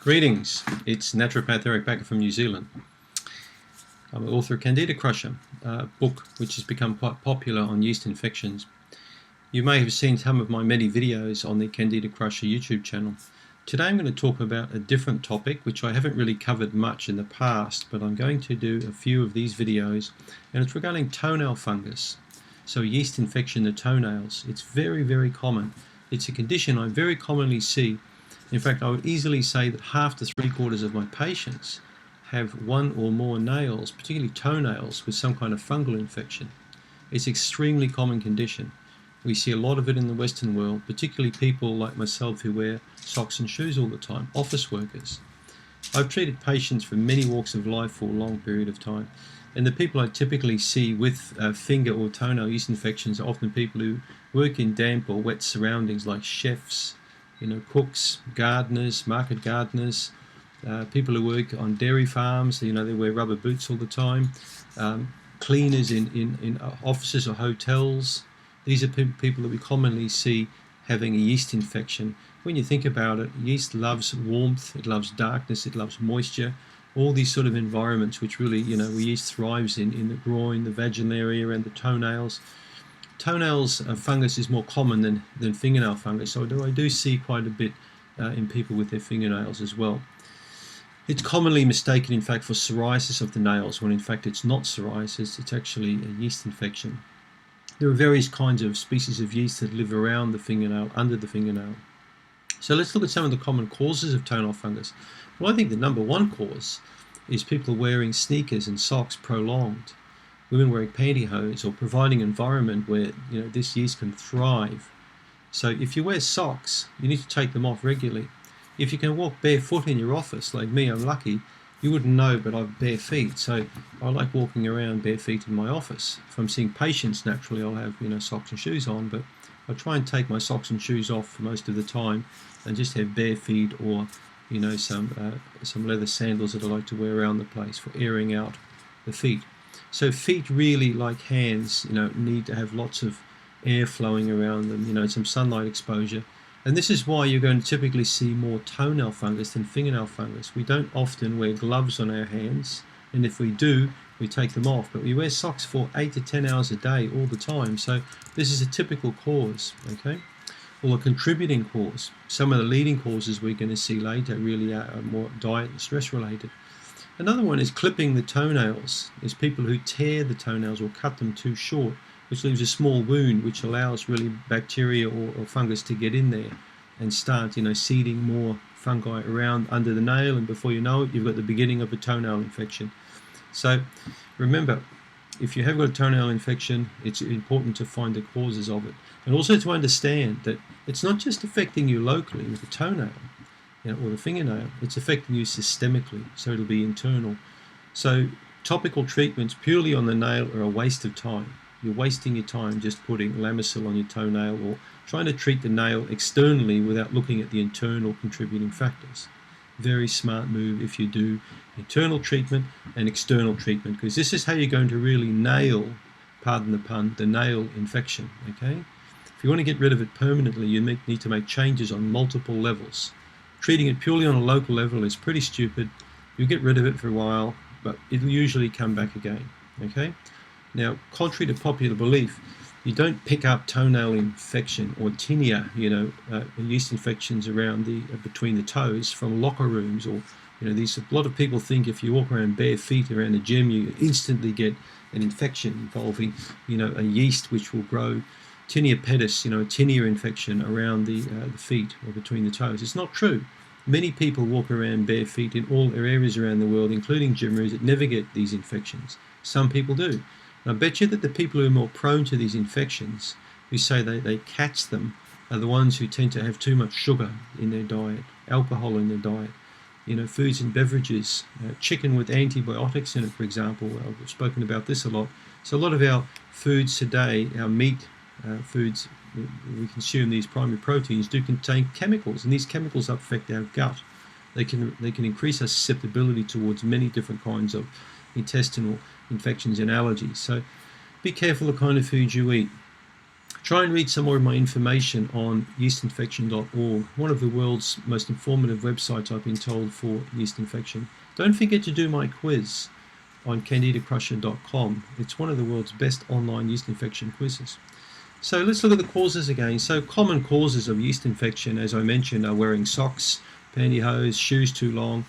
Greetings, it's naturopath Eric Bakker from New Zealand. I'm the author of Candida Crusher, a book which has become quite popular on yeast infections. You may have seen some of my many videos on the Candida Crusher YouTube channel. Today I'm going to talk about a different topic which I haven't really covered much in the past, but I'm going to do a few of these videos, and it's regarding toenail fungus. So yeast infection in the toenails. It's very, very common. It's a condition I very commonly see. In fact, I would easily say that half to three-quarters of my patients have one or more nails, particularly toenails, with some kind of fungal infection. It's an extremely common condition. We see a lot of it in the Western world, particularly people like myself who wear socks and shoes all the time, office workers. I've treated patients from many walks of life for a long period of time, and the people I typically see with finger or toenail yeast infections are often people who work in damp or wet surroundings, like chefs, cooks, gardeners, market gardeners, people who work on dairy farms, they wear rubber boots all the time, cleaners in offices or hotels. These are people that we commonly see having a yeast infection. When you think about it, yeast loves warmth, it loves darkness, it loves moisture, all these sort of environments which really, where yeast thrives in the groin, the vaginal area, and the toenails. Toenails fungus is more common than fingernail fungus, so I do see quite a bit in people with their fingernails as well. It's commonly mistaken, in fact, for psoriasis of the nails, when in fact it's not psoriasis, it's actually a yeast infection. There are various kinds of species of yeast that live around the fingernail, under the fingernail. So let's look at some of the common causes of toenail fungus. Well, I think the number one cause is people wearing sneakers and socks prolonged. Women wearing pantyhose, or providing an environment where this yeast can thrive. So if you wear socks, you need to take them off regularly. If you can walk barefoot in your office, like me, I'm lucky, you wouldn't know, but I have bare feet, so I like walking around bare feet in my office. If I'm seeing patients, naturally I'll have socks and shoes on, but I try and take my socks and shoes off for most of the time and just have bare feet, or some leather sandals that I like to wear around the place for airing out the feet. So feet, really like hands, need to have lots of air flowing around them, some sunlight exposure. And this is why you're going to typically see more toenail fungus than fingernail fungus. We don't often wear gloves on our hands, and if we do, we take them off. But we wear socks for 8 to 10 hours a day all the time. So this is a typical cause, okay? Or a contributing cause. Some of the leading causes we're going to see later really are more diet and stress related. Another one is clipping the toenails. There's people who tear the toenails or cut them too short, which leaves a small wound, which allows really bacteria or fungus to get in there and start, seeding more fungi around under the nail, and before you know it, you've got the beginning of a toenail infection. So remember, if you have got a toenail infection, it's important to find the causes of it, and also to understand that it's not just affecting you locally with the toenail, or the fingernail, it's affecting you systemically, so it'll be internal. So topical treatments purely on the nail are a waste of time. You're wasting your time just putting Lamisil on your toenail or trying to treat the nail externally without looking at the internal contributing factors. Very smart move if you do internal treatment and external treatment, because this is how you're going to really nail, pardon the pun, the nail infection, okay? If you want to get rid of it permanently, you need to make changes on multiple levels. Treating it purely on a local level is pretty stupid. You'll get rid of it for a while, but it'll usually come back again, okay? Now, contrary to popular belief, you don't pick up toenail infection or tinea, yeast infections around between the toes from locker rooms, or a lot of people think if you walk around bare feet around a gym, you instantly get an infection involving a yeast which will grow tinea pedis, a tinea infection around the feet or between the toes. It's not true. Many people walk around bare feet in all areas around the world, including gym rooms, that never get these infections. Some people do. And I bet you that the people who are more prone to these infections, who say they catch them, are the ones who tend to have too much sugar in their diet, alcohol in their diet, foods and beverages, chicken with antibiotics in it, for example. I've spoken about this a lot. So a lot of our foods today, our meat foods, we consume, these primary proteins do contain chemicals, and these chemicals affect our gut. They can increase our susceptibility towards many different kinds of intestinal infections and allergies. So be careful the kind of food you eat. Try and read some more of my information on yeastinfection.org, one of the world's most informative websites, I've been told, for yeast infection. Don't forget to do my quiz on candidacrusher.com. It's one of the world's best online yeast infection quizzes. So let's look at the causes again. So common causes of yeast infection, as I mentioned, are wearing socks, pantyhose, shoes too long,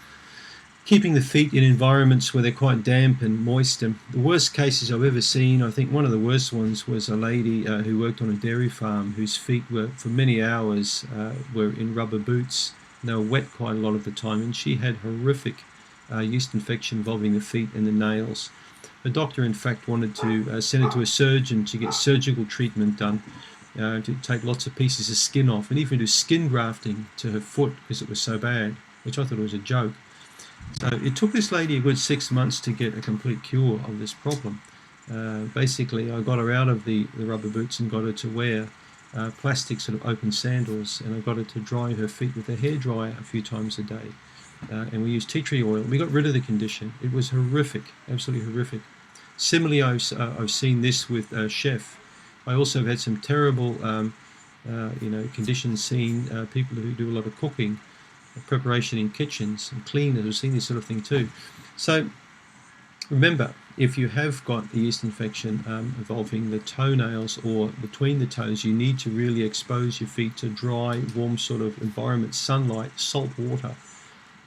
keeping the feet in environments where they're quite damp and moist. And the worst cases I've ever seen, I think one of the worst ones was a lady who worked on a dairy farm whose feet were, for many hours, were in rubber boots. And they were wet quite a lot of the time, and she had horrific yeast infection involving the feet and the nails. The doctor, in fact, wanted to send her to a surgeon to get surgical treatment done, to take lots of pieces of skin off, and even do skin grafting to her foot because it was so bad, which I thought was a joke. So it took this lady a good 6 months to get a complete cure of this problem. Basically, I got her out of the rubber boots and got her to wear plastic sort of open sandals, and I got her to dry her feet with a hairdryer a few times a day. And we used tea tree oil. We got rid of the condition. It was horrific, absolutely horrific. Similarly, I've seen this with Chef. I also have had some terrible conditions seen, people who do a lot of cooking, preparation in kitchens, and cleaners have seen this sort of thing too. So remember, if you have got a yeast infection involving the toenails or between the toes, you need to really expose your feet to dry, warm sort of environment, sunlight, salt water.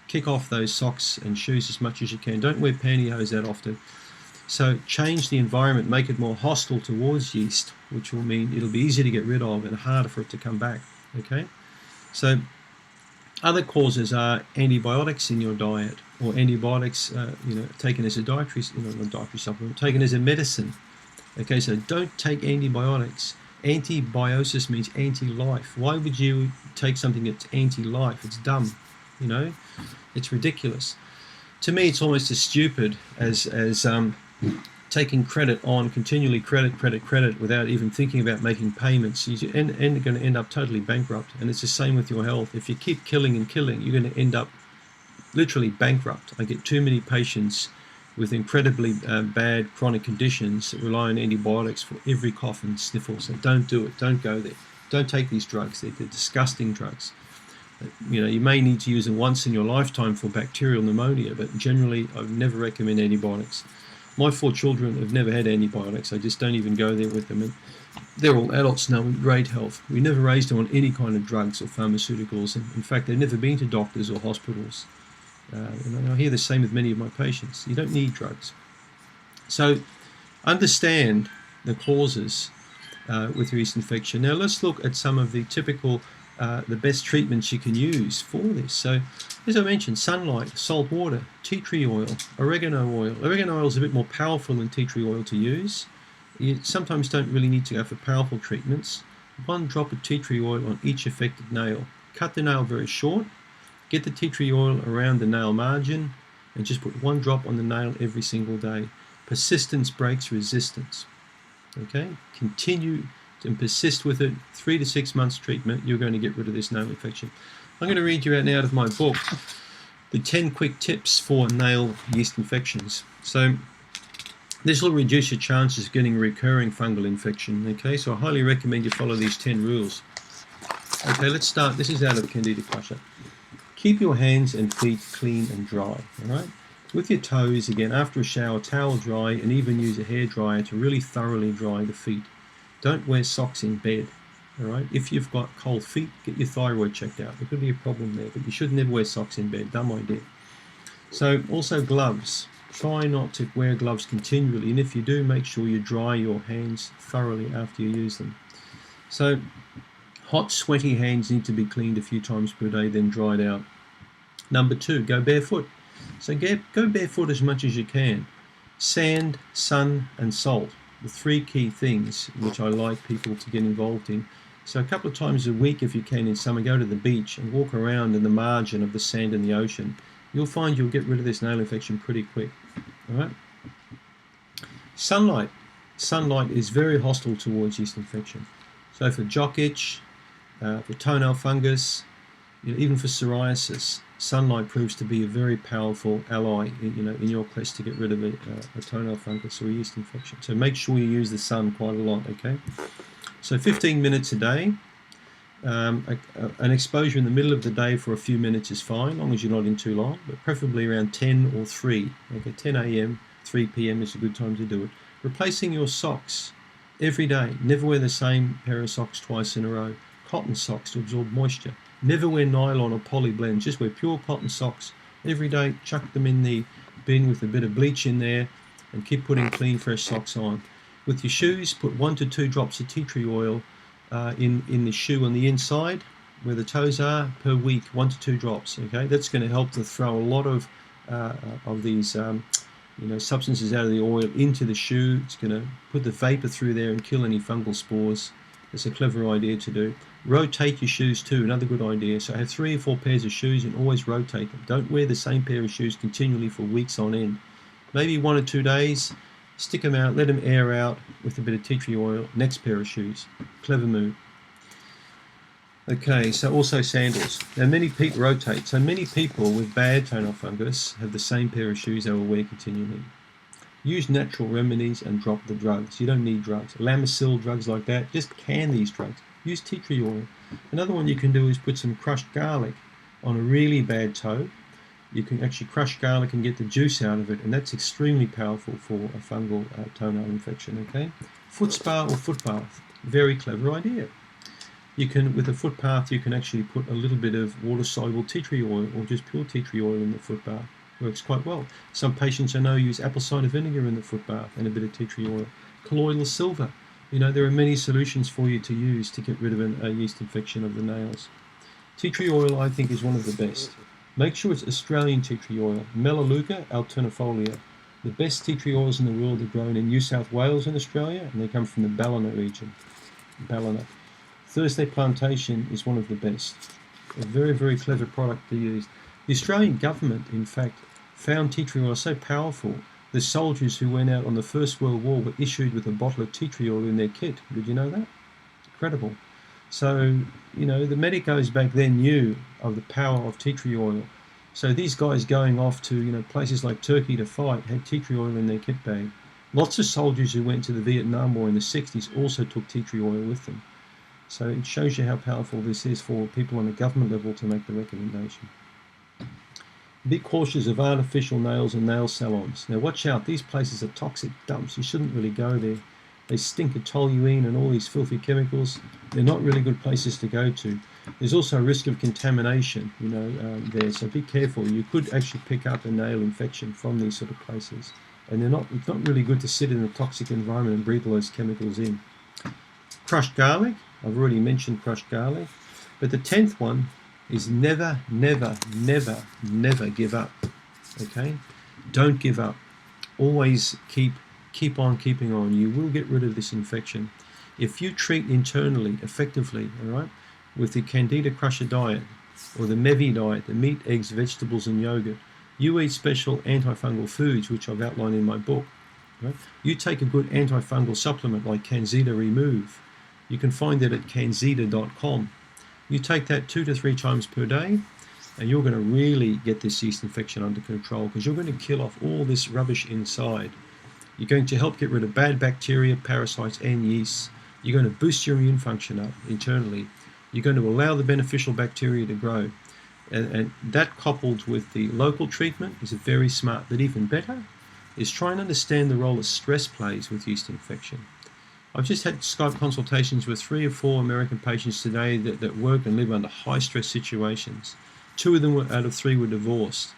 Kick off those socks and shoes as much as you can. Don't wear pantyhose that often. So change the environment, make it more hostile towards yeast, which will mean it'll be easier to get rid of and harder for it to come back. Okay, so other causes are antibiotics in your diet, or antibiotics, taken as a dietary, not dietary supplement, taken as a medicine. Okay, so don't take antibiotics. Antibiosis means anti-life. Why would you take something that's anti-life? It's dumb, it's ridiculous. To me, it's almost as stupid as taking credit on, continually credit without even thinking about making payments. You're going to end up totally bankrupt. And it's the same with your health. If you keep killing, you're going to end up literally bankrupt. I get too many patients with incredibly bad chronic conditions that rely on antibiotics for every cough and sniffle. So don't do it. Don't go there. Don't take these drugs. They're disgusting drugs. You may need to use them once in your lifetime for bacterial pneumonia, but generally I would never recommend antibiotics. My 4 children have never had antibiotics. I just don't even go there with them. And they're all adults now with great health. We never raised them on any kind of drugs or pharmaceuticals. And in fact, they've never been to doctors or hospitals. And I hear the same with many of my patients. You don't need drugs. So understand the causes with yeast infection. Now let's look at some of the typical the best treatments you can use for this. So, as I mentioned, sunlight, salt water, tea tree oil, oregano oil. Oregano oil is a bit more powerful than tea tree oil to use. You sometimes don't really need to go for powerful treatments. 1 drop of tea tree oil on each affected nail. Cut the nail very short, get the tea tree oil around the nail margin, and just put 1 drop on the nail every single day. Persistence breaks resistance. Okay, continue and persist with it. 3 to 6 months treatment, you're going to get rid of this nail infection. I'm going to read you out now out of my book the 10 quick tips for nail yeast infections. So this will reduce your chances of getting a recurring fungal infection. Okay, so I highly recommend you follow these 10 rules. Okay, let's start. This is out of Candida Crusher. Keep your hands and feet clean and dry. All right, with your toes, again, after a shower, towel dry, and even use a hairdryer to really thoroughly dry the feet. Don't wear socks in bed. All right. If you've got cold feet, get your thyroid checked out. There could be a problem there, but you should never wear socks in bed. Dumb idea. So also gloves. Try not to wear gloves continually, and if you do, make sure you dry your hands thoroughly after you use them. So hot, sweaty hands need to be cleaned a few times per day, then dried out. Number 2, go barefoot. So go barefoot as much as you can. Sand, sun, and salt. The 3 key things which I like people to get involved in. So a couple of times a week, if you can, in summer, go to the beach and walk around in the margin of the sand in the ocean. You'll find you'll get rid of this nail infection pretty quick. All right. Sunlight. Sunlight is very hostile towards yeast infection. So for jock itch, for toenail fungus, even for psoriasis, sunlight proves to be a very powerful ally in your quest to get rid of a toenail fungus or a yeast infection. So make sure you use the sun quite a lot, okay? So 15 minutes a day. An exposure in the middle of the day for a few minutes is fine, as long as you're not in too long, but preferably around 10 or 3. Okay, 10 a.m., 3 p.m. is a good time to do it. Replacing your socks every day. Never wear the same pair of socks twice in a row. Cotton socks to absorb moisture. Never wear nylon or poly blends. Just wear pure cotton socks every day. Chuck them in the bin with a bit of bleach in there and keep putting clean, fresh socks on. With your shoes, put 1 to 2 drops of tea tree oil in the shoe on the inside where the toes are per week, 1 to 2 drops. Okay, that's going to help to throw a lot of these substances out of the oil into the shoe. It's going to put the vapor through there and kill any fungal spores. It's a clever idea to do. Rotate your shoes too, another good idea. So have 3 or 4 pairs of shoes and always rotate them. Don't wear the same pair of shoes continually for weeks on end. Maybe 1 or 2 days, stick them out, let them air out with a bit of tea tree oil, next pair of shoes. Clever move. Okay, so also sandals. Now many people rotate, so many people with bad toenail fungus have the same pair of shoes they will wear continually. Use natural remedies and drop the drugs. You don't need drugs. Lamisil, drugs like that, just can these drugs. Use tea tree oil. Another one you can do is put some crushed garlic on a really bad toe. You can actually crush garlic and get the juice out of it, and that's extremely powerful for a fungal toenail infection. Okay, foot spa or foot bath, very clever idea. You can, with a foot bath, you can actually put a little bit of water-soluble tea tree oil or just pure tea tree oil in the foot bath. Works quite well. Some patients I know use apple cider vinegar in the foot bath and a bit of tea tree oil. Colloidal silver. You know, there are many solutions for you to use to get rid of a yeast infection of the nails. Tea tree oil, I think, is one of the best. Make sure it's Australian tea tree oil, Melaleuca alternifolia. The best tea tree oils in the world are grown in New South Wales in Australia, and they come from the Ballina region. Ballina. Thursday Plantation is one of the best. A very, very clever product to use. The Australian government, in fact, found tea tree oil so powerful, the soldiers who went out on the First World War were issued with a bottle of tea tree oil in their kit. Did you know that? Incredible. So, you know, the medicos back then knew of the power of tea tree oil. So these guys going off to, you know, places like Turkey to fight had tea tree oil in their kit bag. Lots of soldiers who went to the Vietnam War in the 60s also took tea tree oil with them. So it shows you how powerful this is for people on a government level to make the recommendation. Be cautious of artificial nails and nail salons. Now watch out, these places are toxic dumps. You shouldn't really go there. They stink of toluene and all these filthy chemicals. They're not really good places to go to. There's also a risk of contamination, you know, there. So be careful. You could actually pick up a nail infection from these sort of places. And it's not really good to sit in a toxic environment and breathe all those chemicals in. Crushed garlic. I've already mentioned crushed garlic. But the 10th one is never, never, never, never give up. Okay? Don't give up. Always keep on keeping on. You will get rid of this infection. If you treat internally effectively, all right, with the Candida crusher diet or the MEVI diet, the meat, eggs, vegetables and yogurt, you eat special antifungal foods, which I've outlined in my book. Right? You take a good antifungal supplement like Candida Remove. You can find it at candida.com. You take that 2 to 3 times per day, and you're going to really get this yeast infection under control because you're going to kill off all this rubbish inside. You're going to help get rid of bad bacteria, parasites, and yeasts. You're going to boost your immune function up internally. You're going to allow the beneficial bacteria to grow. And that coupled with the local treatment is very smart. But even better is try and understand the role that stress plays with yeast infection. I've just had Skype consultations with 3 or 4 American patients today that work and live under high stress situations. 2 of them out of 3 were divorced.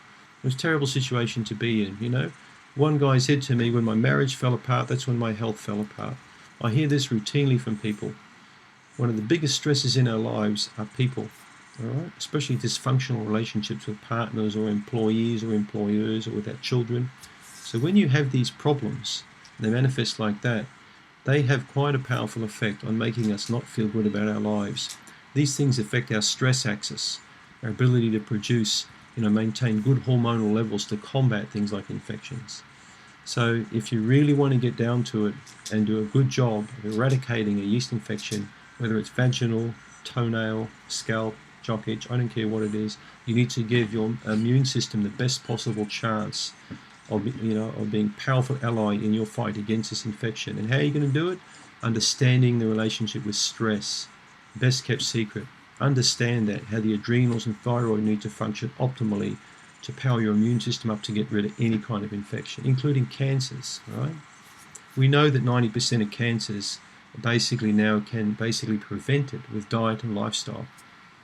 It was a terrible situation to be in, you know. One guy said to me, when my marriage fell apart, that's when my health fell apart. I hear this routinely from people. One of the biggest stresses in our lives are people, all right? Especially dysfunctional relationships with partners or employees or employers or with our children. So when you have these problems, they manifest like that, they have quite a powerful effect on making us not feel good about our lives. These things affect our stress axis, our ability to produce, maintain good hormonal levels to combat things like infections. So if you really want to get down to it and do a good job of eradicating a yeast infection, whether it's vaginal, toenail, scalp, jock itch, I don't care what it is, you need to give your immune system the best possible chance of being a powerful ally in your fight against this infection. And how are you going to do it? understanding the relationship with stress, best kept secret. Understand that, how the adrenals and thyroid need to function optimally to power your immune system up to get rid of any kind of infection, including cancers, right? We know that 90% of cancers basically now can basically prevent it with diet and lifestyle.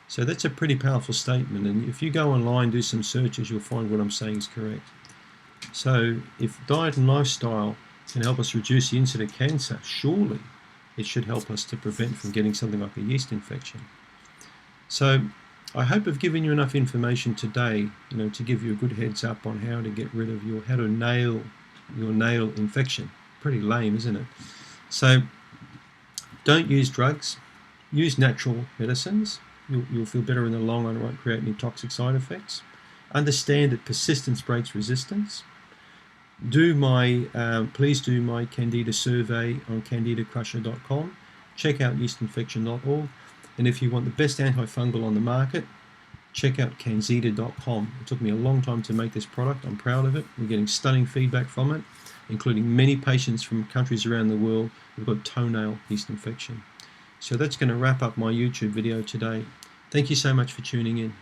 So that's a pretty powerful statement, and if you go online, do some searches, you'll find what I'm saying is correct. So if diet and lifestyle can help us reduce the incidence of cancer, surely it should help us to prevent from getting something like a yeast infection. So I hope I've given you enough information today, to give you a good heads up on how to get rid of how to nail your nail infection. Pretty lame, isn't it? So don't use drugs, use natural medicines. You'll feel better in the long run, it won't create any toxic side effects. Understand that persistence breaks resistance. Please do my Candida survey on candidacrusher.com. Check out yeastinfection.org. And if you want the best antifungal on the market, check out Candida.com. It took me a long time to make this product. I'm proud of it. We're getting stunning feedback from it, including many patients from countries around the world who've got toenail yeast infection. So that's going to wrap up my YouTube video today. Thank you so much for tuning in.